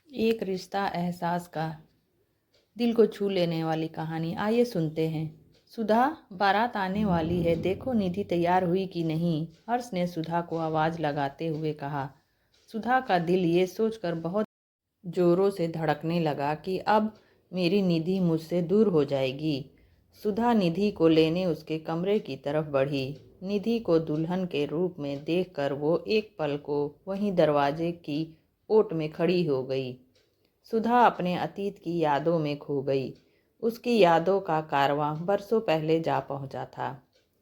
एक रिश्ता एहसास का दिल को छू लेने वाली कहानी। आइए सुनते हैं। सुधा, बारात आने वाली है, देखो निधि तैयार हुई कि नहीं। हर्ष ने सुधा को आवाज़ लगाते हुए कहा। सुधा का दिल ये सोचकर बहुत जोरों से धड़कने लगा कि अब मेरी निधि मुझसे दूर हो जाएगी। सुधा निधि को लेने उसके कमरे की तरफ बढ़ी। निधि को दुल्हन के रूप में देखकर वो एक पल को वहीं दरवाजे की ओट में खड़ी हो गई। सुधा अपने अतीत की यादों में खो गई। उसकी यादों का कारवां बरसों पहले जा पहुंचा था।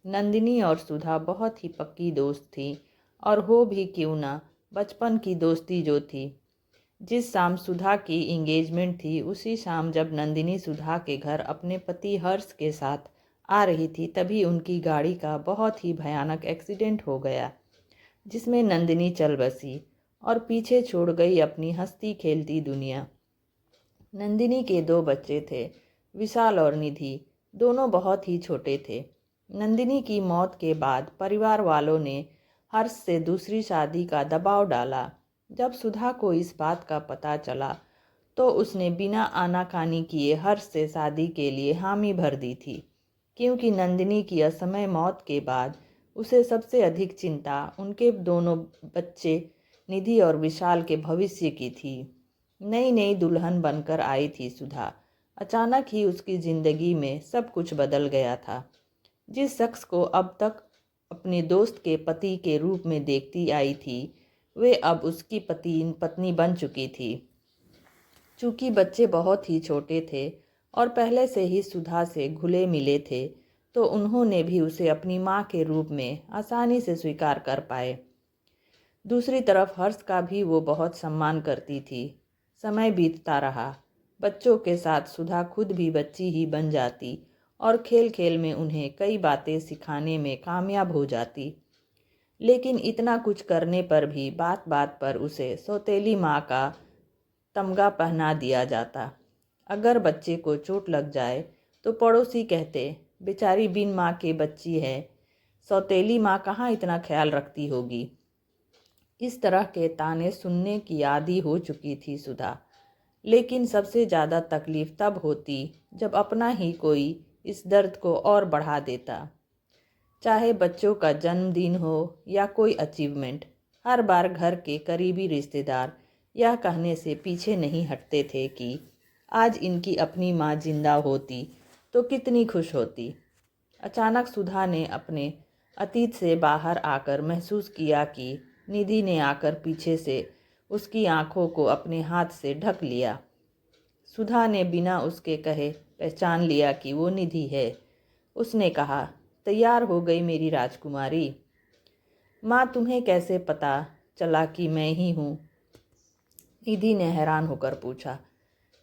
नंदिनी और सुधा बहुत ही पक्की दोस्त थी, और हो भी क्यों ना, बचपन की दोस्ती जो थी। जिस शाम सुधा की इंगेजमेंट थी, उसी शाम जब नंदिनी सुधा के घर अपने पति हर्ष के साथ आ रही थी, तभी उनकी गाड़ी का बहुत ही भयानक एक्सीडेंट हो गया, जिसमें नंदिनी चल बसी और पीछे छोड़ गई अपनी हंसती खेलती दुनिया। नंदिनी के 2 बच्चे थे, विशाल और निधि। दोनों बहुत ही छोटे थे। नंदिनी की मौत के बाद परिवार वालों ने हर्ष से दूसरी शादी का दबाव डाला। जब सुधा को इस बात का पता चला तो उसने बिना आनाकानी किए हर्ष से शादी के लिए हामी भर दी थी, क्योंकि नंदिनी की असमय मौत के बाद उसे सबसे अधिक चिंता उनके दोनों बच्चे निधि और विशाल के भविष्य की थी। नई नई दुल्हन बनकर आई थी सुधा। अचानक ही उसकी जिंदगी में सब कुछ बदल गया था। जिस शख्स को अब तक अपने दोस्त के पति के रूप में देखती आई थी, वे अब उसकी पत्नी बन चुकी थी। चूंकि बच्चे बहुत ही छोटे थे और पहले से ही सुधा से घुले मिले थे, तो उन्होंने भी उसे अपनी माँ के रूप में आसानी से स्वीकार कर पाए। दूसरी तरफ हर्ष का भी वो बहुत सम्मान करती थी। समय बीतता रहा। बच्चों के साथ सुधा खुद भी बच्ची ही बन जाती और खेल खेल में उन्हें कई बातें सिखाने में कामयाब हो जाती। लेकिन इतना कुछ करने पर भी बात बात पर उसे सौतेली माँ का तमगा पहना दिया जाता। अगर बच्चे को चोट लग जाए तो पड़ोसी कहते, बेचारी बिन माँ के बच्ची है, सौतेली माँ कहाँ इतना ख्याल रखती होगी। इस तरह के ताने सुनने की आदी हो चुकी थी सुधा। लेकिन सबसे ज़्यादा तकलीफ तब होती जब अपना ही कोई इस दर्द को और बढ़ा देता। चाहे बच्चों का जन्मदिन हो या कोई अचीवमेंट, हर बार घर के करीबी रिश्तेदार यह कहने से पीछे नहीं हटते थे कि आज इनकी अपनी माँ जिंदा होती तो कितनी खुश होती। अचानक सुधा ने अपने अतीत से बाहर आकर महसूस किया कि निधि ने आकर पीछे से उसकी आंखों को अपने हाथ से ढक लिया। सुधा ने बिना उसके कहे पहचान लिया कि वो निधि है। उसने कहा, तैयार हो गई मेरी राजकुमारी? माँ, तुम्हें कैसे पता चला कि मैं ही हूँ? निधि ने हैरान होकर पूछा।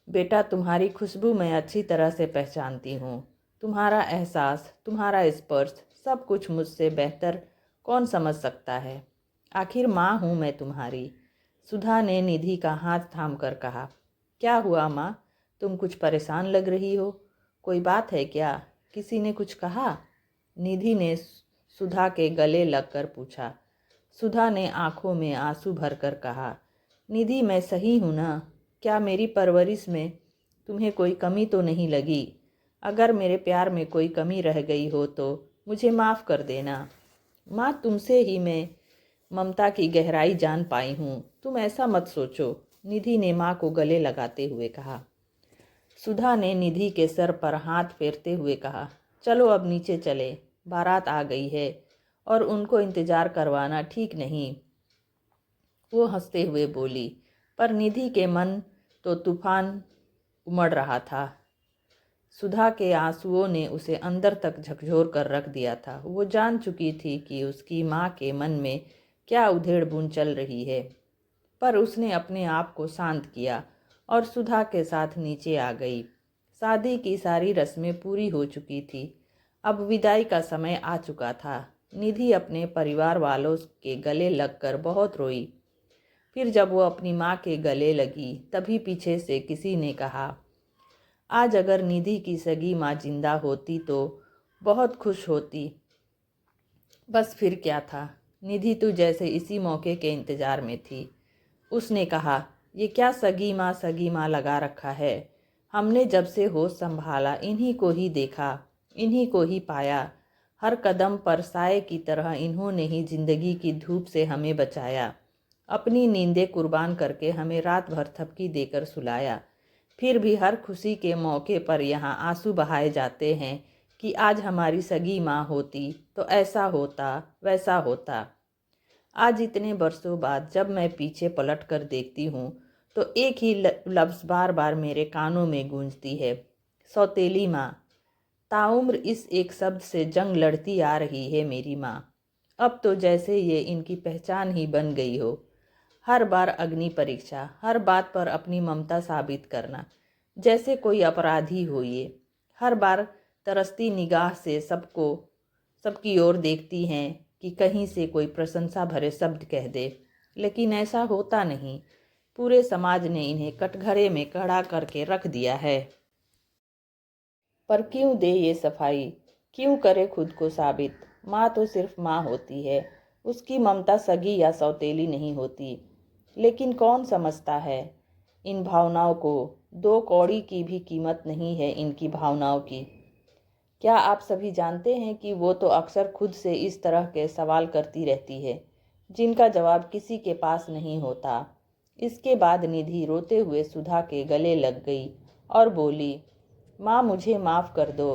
बेटा, तुम्हारी खुशबू मैं अच्छी तरह से पहचानती हूँ। तुम्हारा एहसास, तुम्हारा स्पर्श, सब कुछ मुझसे बेहतर कौन समझ सकता है। आखिर माँ हूँ मैं तुम्हारी। सुधा ने निधि का हाथ थाम कर कहा। क्या हुआ माँ, तुम कुछ परेशान लग रही हो? कोई बात है क्या? किसी ने कुछ कहा? निधि ने सुधा के गले लगकर पूछा। सुधा ने आंखों में आंसू भरकर कहा, निधि, मैं सही हूँ ना? क्या मेरी परवरिश में तुम्हें कोई कमी तो नहीं लगी? अगर मेरे प्यार में कोई कमी रह गई हो तो मुझे माफ़ कर देना। माँ, तुमसे ही मैं ममता की गहराई जान पाई हूँ, तुम ऐसा मत सोचो, निधि ने माँ को गले लगाते हुए कहा। सुधा ने निधि के सर पर हाथ फेरते हुए कहा, चलो अब नीचे चले, बारात आ गई है और उनको इंतज़ार करवाना ठीक नहीं। वो हंसते हुए बोली, पर निधि के मन तो तूफान उमड़ रहा था। सुधा के आंसुओं ने उसे अंदर तक झकझोर कर रख दिया था। वो जान चुकी थी कि उसकी माँ के मन में क्या उधेड़ बुन चल रही है, पर उसने अपने आप को शांत किया और सुधा के साथ नीचे आ गई। शादी की सारी रस्में पूरी हो चुकी थी। अब विदाई का समय आ चुका था। निधि अपने परिवार वालों के गले लगकर बहुत रोई। फिर जब वो अपनी माँ के गले लगी, तभी पीछे से किसी ने कहा, आज अगर निधि की सगी माँ जिंदा होती तो बहुत खुश होती। बस फिर क्या था, निधि तो जैसे इसी मौके के इंतजार में थी। उसने कहा, ये क्या सगी माँ लगा रखा है। हमने जब से होश संभाला इन्हीं को ही देखा, इन्हीं को ही पाया। हर कदम पर साए की तरह इन्होंने ही जिंदगी की धूप से हमें बचाया। अपनी नींदें कुर्बान करके हमें रात भर थपकी देकर सुलाया। फिर भी हर खुशी के मौके पर यहाँ आंसू बहाए जाते हैं कि आज हमारी सगी माँ होती तो ऐसा होता वैसा होता। आज इतने वर्षों बाद जब मैं पीछे पलट कर देखती हूँ तो एक ही लफ्ज़ बार बार मेरे कानों में गूंजती है, सौतेली माँ। ताउम्र इस एक शब्द से जंग लड़ती आ रही है मेरी माँ। अब तो जैसे ये इनकी पहचान ही बन गई हो। हर बार अग्नि परीक्षा, हर बात पर अपनी ममता साबित करना, जैसे कोई अपराधी हो ये। हर बार तरसती निगाह से सबकी ओर देखती हैं कि कहीं से कोई प्रशंसा भरे शब्द कह दे, लेकिन ऐसा होता नहीं। पूरे समाज ने इन्हें कटघरे में खड़ा करके रख दिया है। पर क्यों दे ये सफाई, क्यों करे खुद को साबित। माँ तो सिर्फ माँ होती है, उसकी ममता सगी या सौतेली नहीं होती। लेकिन कौन समझता है इन भावनाओं को। 2 कौड़ी की भी कीमत नहीं है इनकी भावनाओं की। क्या आप सभी जानते हैं कि वो तो अक्सर खुद से इस तरह के सवाल करती रहती है जिनका जवाब किसी के पास नहीं होता। इसके बाद निधि रोते हुए सुधा के गले लग गई और बोली, माँ मुझे माफ़ कर दो।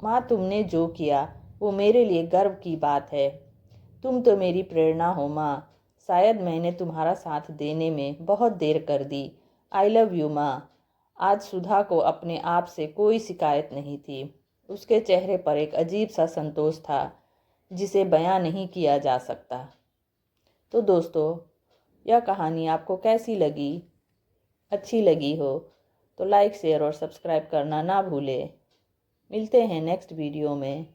माँ तुमने जो किया वो मेरे लिए गर्व की बात है। तुम तो मेरी प्रेरणा हो माँ। शायद मैंने तुम्हारा साथ देने में बहुत देर कर दी। आई लव यू माँ। आज सुधा को अपने आप से कोई शिकायत नहीं थी। उसके चेहरे पर एक अजीब सा संतोष था जिसे बयां नहीं किया जा सकता। तो दोस्तों, यह कहानी आपको कैसी लगी? अच्छी लगी हो तो लाइक शेयर और सब्सक्राइब करना ना भूलें। मिलते हैं नेक्स्ट वीडियो में।